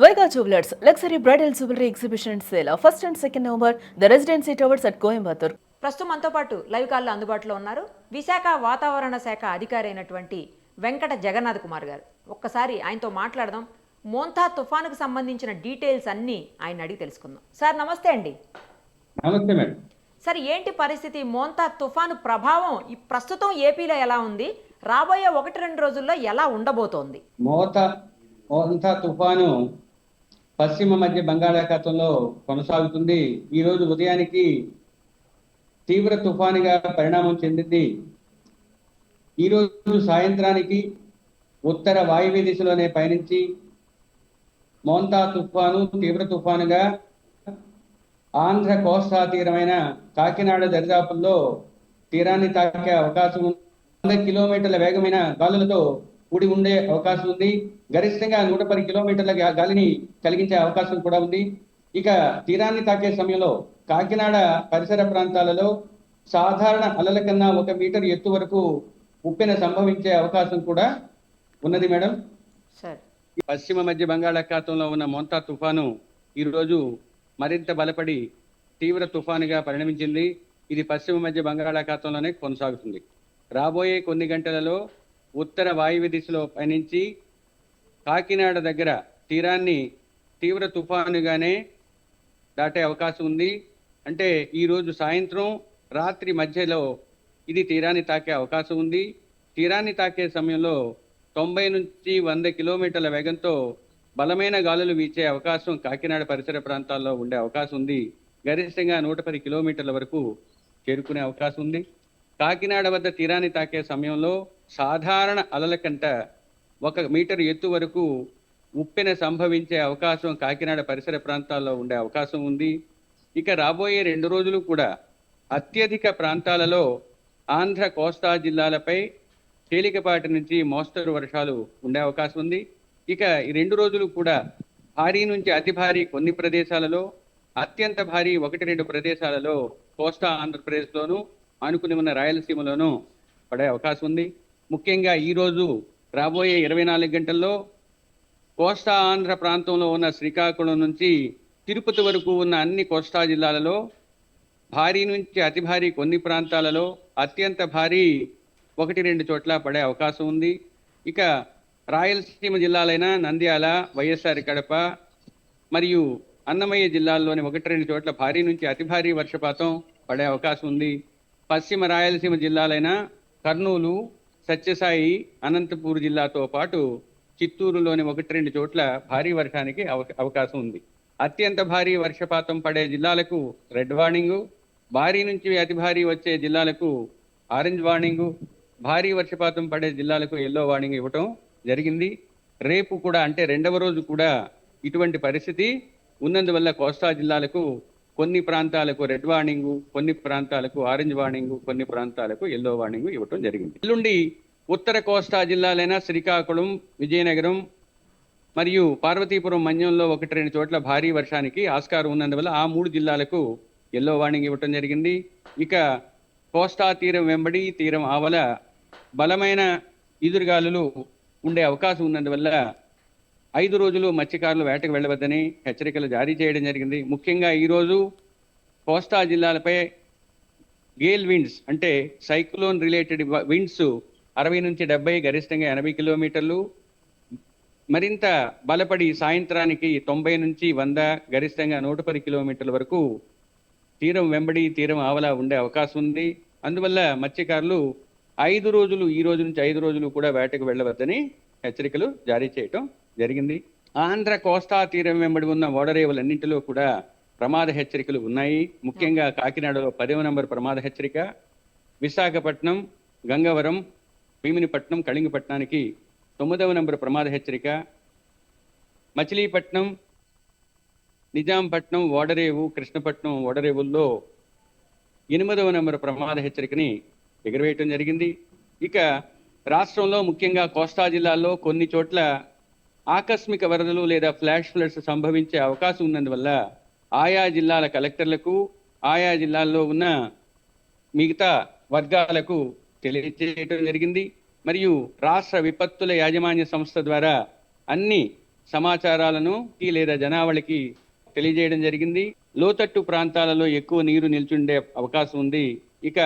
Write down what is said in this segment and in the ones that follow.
Vega Jewelers, luxury bridal jewelry exhibition sale. First and second November, the Residency Towers at Coimbatore. ప్రస్తుతం మనతో పాటు live కాల్లో అందుబాటులో ఉన్నారు విశాఖ వాతావరణ శాఖ అధికారి అయినటువంటి వెంకట జగన్నాథ్ కుమార్ గారు. ఒక్కసారి ఆయనతో మాట్లాడదాం. మోంతా తుఫానుకు సంబంధించిన డీటెయిల్స్ అన్నీ ఆయన అడిగి తెలుసుకుందాం. సార్ నమస్తే అండి. నమస్తే మేడం. సార్ ఏంటి పరిస్థితి? మోంతా తుఫాను ప్రభావం ఈ ప్రస్తుతం ఏపీలో ఎలా ఉంది? రాబోయే 1-2 రోజుల్లో ఎలా ఉండబోతోంది? మోంతా తుఫాను పశ్చిమ మధ్య బంగాళాఖాతంలో కొనసాగుతుంది. ఈరోజు ఉదయానికి తీవ్ర తుఫానుగా పరిణామం చెందింది. ఈరోజు సాయంత్రానికి ఉత్తర వాయువ్య దిశలోనే పయనించి మోంతా తుఫాను తీవ్ర తుఫానుగా ఆంధ్ర కోస్తా తీరమైన కాకినాడ దరిదాపుల్లో తీరాన్ని తాకే అవకాశం ఉంది. 100 కిలోమీటర్ల వేగమైన గాలులతో కూడి ఉండే అవకాశం ఉంది. గరిష్టంగా 110 కిలోమీటర్ల గాలిని కలిగించే అవకాశం కూడా ఉంది. ఇక తీరాన్ని తాకే సమయంలో కాకినాడ పరిసర ప్రాంతాలలో సాధారణ అలల కన్నా 1 మీటర్ ఎత్తు వరకు ఉప్పెన సంభవించే అవకాశం కూడా ఉన్నది మేడం. పశ్చిమ మధ్య బంగాళాఖాతంలో ఉన్న మోంతా తుఫాను ఈరోజు మరింత బలపడి తీవ్ర తుఫానుగా పరిణమించింది. ఇది పశ్చిమ మధ్య బంగాళాఖాతంలోనే కొనసాగుతుంది. రాబోయే కొన్ని గంటలలో ఉత్తర వాయువ్య దిశలో పయనించి కాకినాడ దగ్గర తీరాన్ని తీవ్ర తుఫానుగానే దాటే అవకాశం ఉంది. అంటే ఈరోజు సాయంత్రం రాత్రి మధ్యలో ఇది తీరాన్ని తాకే అవకాశం ఉంది. తీరాన్ని తాకే సమయంలో 90 నుంచి 100 కిలోమీటర్ల వేగంతో బలమైన గాలులు వీచే అవకాశం కాకినాడ పరిసర ప్రాంతాల్లో ఉండే అవకాశం ఉంది. గరిష్టంగా 110 కిలోమీటర్ల వరకు చేరుకునే అవకాశం ఉంది. కాకినాడ వద్ద తీరాన్ని తాకే సమయంలో సాధారణ అలల కంట 1 మీటర్ ఎత్తు వరకు ఉప్పెన సంభవించే అవకాశం కాకినాడ పరిసర ప్రాంతాల్లో ఉండే అవకాశం ఉంది. ఇక రాబోయే 2 రోజులు కూడా అత్యధిక ప్రాంతాలలో ఆంధ్ర కోస్తా జిల్లాలపై తేలికపాటి నుంచి మోస్తరు వర్షాలు ఉండే అవకాశం ఉంది. ఇక ఈ 2 రోజులు కూడా భారీ నుంచి అతి భారీ కొన్ని ప్రదేశాలలో, అత్యంత భారీ 1-2 ప్రదేశాలలో కోస్తా ఆంధ్రప్రదేశ్లోను ఆనుకుని ఉన్న రాయలసీమలోనూ పడే అవకాశం ఉంది. ముఖ్యంగా ఈరోజు రాబోయే 24 గంటల్లో కోస్తా ఆంధ్ర ప్రాంతంలో ఉన్న శ్రీకాకుళం నుంచి తిరుపతి వరకు ఉన్న అన్ని కోస్తా జిల్లాలలో భారీ నుంచి అతి భారీ కొన్ని ప్రాంతాలలో, అత్యంత భారీ 1-2 చోట్ల పడే అవకాశం ఉంది. ఇక రాయలసీమ జిల్లాలైన నంద్యాల, వైఎస్ఆర్ కడప మరియు అన్నమయ్య జిల్లాల్లోని 1-2 చోట్ల భారీ నుంచి అతి భారీ వర్షపాతం పడే అవకాశం ఉంది. పశ్చిమ రాయలసీమ జిల్లాలైన కర్నూలు, సత్యసాయి, అనంతపూర్ జిల్లాతో పాటు చిత్తూరులోని 1-2 చోట్ల భారీ వర్షానికి అవకాశం ఉంది. అత్యంత భారీ వర్షపాతం పడే జిల్లాలకు రెడ్ వార్నింగు, భారీ నుంచి అతి భారీ వచ్చే జిల్లాలకు ఆరెంజ్ వార్నింగు, భారీ వర్షపాతం పడే జిల్లాలకు ఎల్లో వార్నింగ్ ఇవ్వటం జరిగింది. రేపు కూడా అంటే 2వ రోజు కూడా ఇటువంటి పరిస్థితి ఉన్నందువల్ల కోస్తా జిల్లాలకు కొన్ని ప్రాంతాలకు రెడ్ వార్నింగు, కొన్ని ప్రాంతాలకు ఆరెంజ్ వార్నింగు, కొన్ని ప్రాంతాలకు ఎల్లో వార్నింగు ఇవ్వటం జరిగింది. ఎల్లుండి ఉత్తర కోస్తా జిల్లాలైన శ్రీకాకుళం, విజయనగరం మరియు పార్వతీపురం మన్యంలో 1-2 చోట్ల భారీ వర్షానికి ఆస్కారం ఉన్నందువల్ల ఆ 3 జిల్లాలకు ఎల్లో వార్నింగ్ ఇవ్వటం జరిగింది. ఇక కోస్తా తీరం వెంబడి తీరం ఆవల బలమైన ఈదురుగాలులు ఉండే అవకాశం ఉన్నందువల్ల 5 రోజులు మత్స్యకారులు వేటకు వెళ్ళవద్దని హెచ్చరికలు జారీ చేయడం జరిగింది. ముఖ్యంగా ఈరోజు కోస్తా జిల్లాలపై గేల్ విండ్స్ అంటే సైక్లోన్ రిలేటెడ్ విండ్స్ 60 నుంచి 70, గరిష్టంగా 80 కిలోమీటర్లు మరింత బలపడి సాయంత్రానికి 90 నుంచి 100, గరిష్టంగా 110 కిలోమీటర్ల వరకు తీరం వెంబడి తీరం ఆవల ఉండే అవకాశం ఉంది. అందువల్ల మత్స్యకారులు 5 రోజులు, ఈ రోజు నుంచి 5 రోజులు కూడా వేటకు వెళ్ళవద్దని హెచ్చరికలు జారీ చేయటం జరిగింది. ఆంధ్ర కోస్తా తీరం వెంబడి ఉన్న ఓడరేవులన్నింటిలో కూడా ప్రమాద హెచ్చరికలు ఉన్నాయి. ముఖ్యంగా కాకినాడలో 10వ నంబర్ ప్రమాద హెచ్చరిక, విశాఖపట్నం, గంగవరం, భీమినిపట్నం, కళింగపట్నానికి 9వ నంబర్ ప్రమాద హెచ్చరిక, మచిలీపట్నం, నిజాంపట్నం, ఓడరేవు, కృష్ణపట్నం ఓడరేవుల్లో 8వ నంబర్ ప్రమాద హెచ్చరికని ఎగురవేయటం జరిగింది. ఇక రాష్ట్రంలో ముఖ్యంగా కోస్తా జిల్లాల్లో కొన్ని చోట్ల ఆకస్మిక వరదలు లేదా ఫ్లాష్ ఫ్లడ్స్ సంభవించే అవకాశం ఉన్నందువల్ల ఆయా జిల్లాల కలెక్టర్లకు, ఆయా జిల్లాల్లో ఉన్న మిగతా వర్గాలకు తెలియజేయటం జరిగింది. మరియు రాష్ట్ర విపత్తుల యాజమాన్య సంస్థ ద్వారా అన్ని సమాచారాలను లేదా జనావళికి తెలియజేయడం జరిగింది. లోతట్టు ప్రాంతాలలో ఎక్కువ నీరు నిల్చుండే అవకాశం ఉంది. ఇక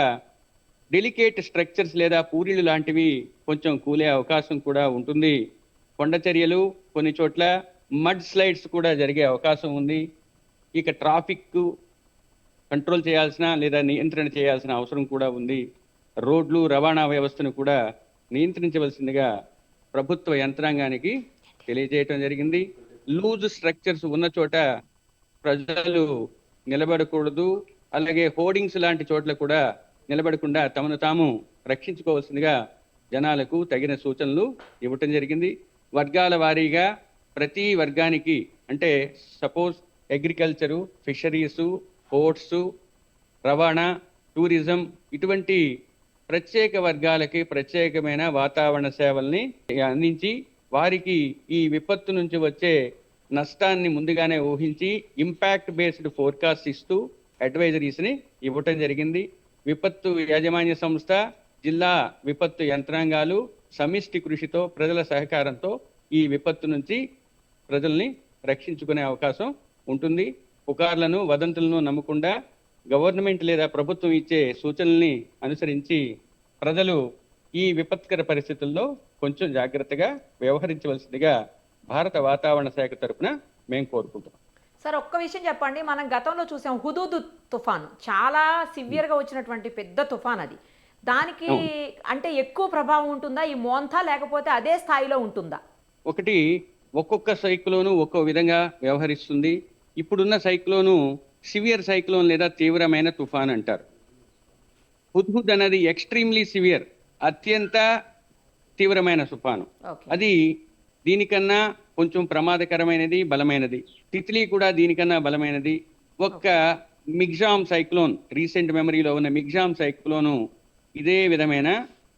డెలికేట్ స్ట్రక్చర్స్ లేదా పూరిలు లాంటివి కొంచెం కూలే అవకాశం కూడా ఉంటుంది. కొండ చర్యలు, కొన్ని చోట్ల మడ్ స్లైడ్స్ కూడా జరిగే అవకాశం ఉంది. ఇక ట్రాఫిక్ కంట్రోల్ చేయాల్సిన లేదా నియంత్రణ చేయాల్సిన అవసరం కూడా ఉంది. రోడ్లు, రవాణా వ్యవస్థను కూడా నియంత్రించవలసిందిగా ప్రభుత్వ యంత్రాంగానికి తెలియజేయటం జరిగింది. లూజ్ స్ట్రక్చర్స్ ఉన్న చోట ప్రజలు నిలబడకూడదు. అలాగే హోర్డింగ్స్ లాంటి చోట్ల కూడా నిలబడకుండా తమను తాము రక్షించుకోవాల్సిందిగా జనాలకు తగిన సూచనలు ఇవ్వటం జరిగింది. వర్గాల వారీగా ప్రతి వర్గానికి, అంటే సపోజ్ అగ్రికల్చరు, ఫిషరీసు, పోర్ట్స్, రవాణా, టూరిజం, ఇటువంటి ప్రత్యేక వర్గాలకి ప్రత్యేకమైన వాతావరణ సేవల్ని అందించి వారికి ఈ విపత్తు నుంచి వచ్చే నష్టాన్ని ముందుగానే ఊహించి ఇంపాక్ట్ బేస్డ్ ఫోర్కాస్ట్ ఇస్తూ అడ్వైజరీస్ని ఇవ్వటం జరిగింది. విపత్తు యాజమాన్య సంస్థ, జిల్లా విపత్తు యంత్రాంగాలు సమిష్టి కృషితో, ప్రజల సహకారంతో ఈ విపత్తు నుంచి ప్రజల్ని రక్షించుకునే అవకాశం ఉంటుంది. పుకార్లను, వదంతులను నమ్మకుండా గవర్నమెంట్ లేదా ప్రభుత్వం ఇచ్చే సూచనల్ని అనుసరించి ప్రజలు ఈ విపత్కర పరిస్థితుల్లో కొంచెం జాగ్రత్తగా వ్యవహరించవలసిందిగా భారత వాతావరణ శాఖ తరపున మేము కోరుకుంటున్నాం. సార్, ఒక్క విషయం చెప్పండి. మనం గతంలో చూసాం హుదూద్ తుఫాను, చాలా సివియర్గా వచ్చినటువంటి పెద్ద తుఫాన్ అది. దానికి అంటే ఎక్కువ ప్రభావం ఉంటుందా ఈ మోంతా, లేకపోతే అదే స్థాయిలో ఉంటుందా? ఒకటి, ఒక్కొక్క సైక్లోను ఒక్కో విధంగా వ్యవహరిస్తుంది. ఇప్పుడున్న సైక్లోను సివియర్ సైక్లోన్ లేదా తీవ్రమైన తుఫాన్ అంటారు. హుద్హుద్ అనేది ఎక్స్ట్రీమ్లీ సివియర్, అత్యంత తీవ్రమైన తుఫాను. అది దీనికన్నా కొంచెం ప్రమాదకరమైనది, బలమైనది. తిత్లీ కూడా దీనికన్నా బలమైనది. ఒక్క మిగ్జామ్ సైక్లోన్, రీసెంట్ మెమరీలో ఉన్న మిగ్జామ్ సైక్లోను ఇదే విధమైన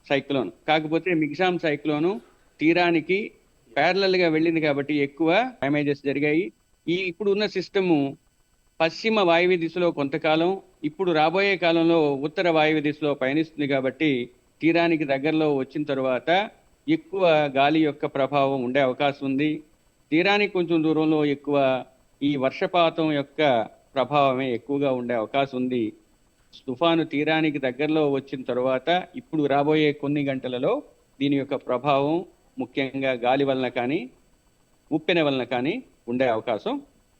సైక్లోన్. కాకపోతే మిగ్జామ్ సైక్లోను తీరానికి ప్యారలల్గా వెళ్ళింది కాబట్టి ఎక్కువ డ్యామేజెస్ జరిగాయి. ఇప్పుడు ఉన్న సిస్టము పశ్చిమ వాయువ్య దిశలో కొంతకాలం, ఇప్పుడు రాబోయే కాలంలో ఉత్తర వాయువ్య దిశలో పయనిస్తుంది కాబట్టి తీరానికి దగ్గరలో వచ్చిన తర్వాత ఎక్కువ గాలి యొక్క ప్రభావం ఉండే అవకాశం ఉంది. తీరానికి కొంచెం దూరంలో ఎక్కువ ఈ వర్షపాతం యొక్క ప్రభావమే ఎక్కువగా ఉండే అవకాశం ఉంది. తుఫాను తీరానికి దగ్గరలో వచ్చిన తర్వాత ఇప్పుడు రాబోయే కొన్ని గంటలలో దీని యొక్క ప్రభావం ముఖ్యంగా గాలి వలన కానీ, ఉప్పెన వలన కానీ ఉండే అవకాశం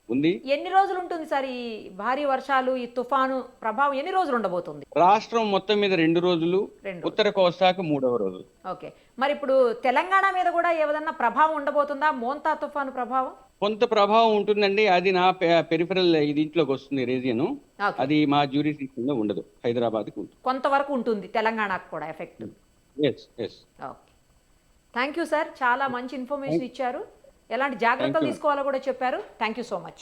ఉంది. ఎన్ని రోజులు ఉంటుంది సార్ ఈ భారీ వర్షాలు, ఈ తుఫాను ప్రభావం ఎన్ని రోజులు ఉండబోతుంది? రాష్ట్రం మొత్తం మీద 2 రోజులు, ఉత్తర కోస్తాకు 3వ రోజు. ఓకే, మరి ఇప్పుడు తెలంగాణ మీద కూడా ఏదన్నా ప్రభావం ఉండబోతుందా మోంతా తుఫాను ప్రభావం? కొంత ప్రభావం ఉంటుందండి. అది నా పెరిఫరల్ దీంట్లోకి వస్తుంది రీజియన్. అది మా జ్యూరిడిక్షన్ లో ఉండదు, హైదరాబాద్కి ఉంటుంది. కొంతవరకు ఉంటుంది తెలంగాణకు కూడా effect. Okay, thank you sir, చాలా మంచి ఇన్ఫర్మేషన్ ఇచ్చారు. ఎలాంటి జాగ్రత్తలు తీసుకోవాలో కూడా చెప్పారు. Thank you so much.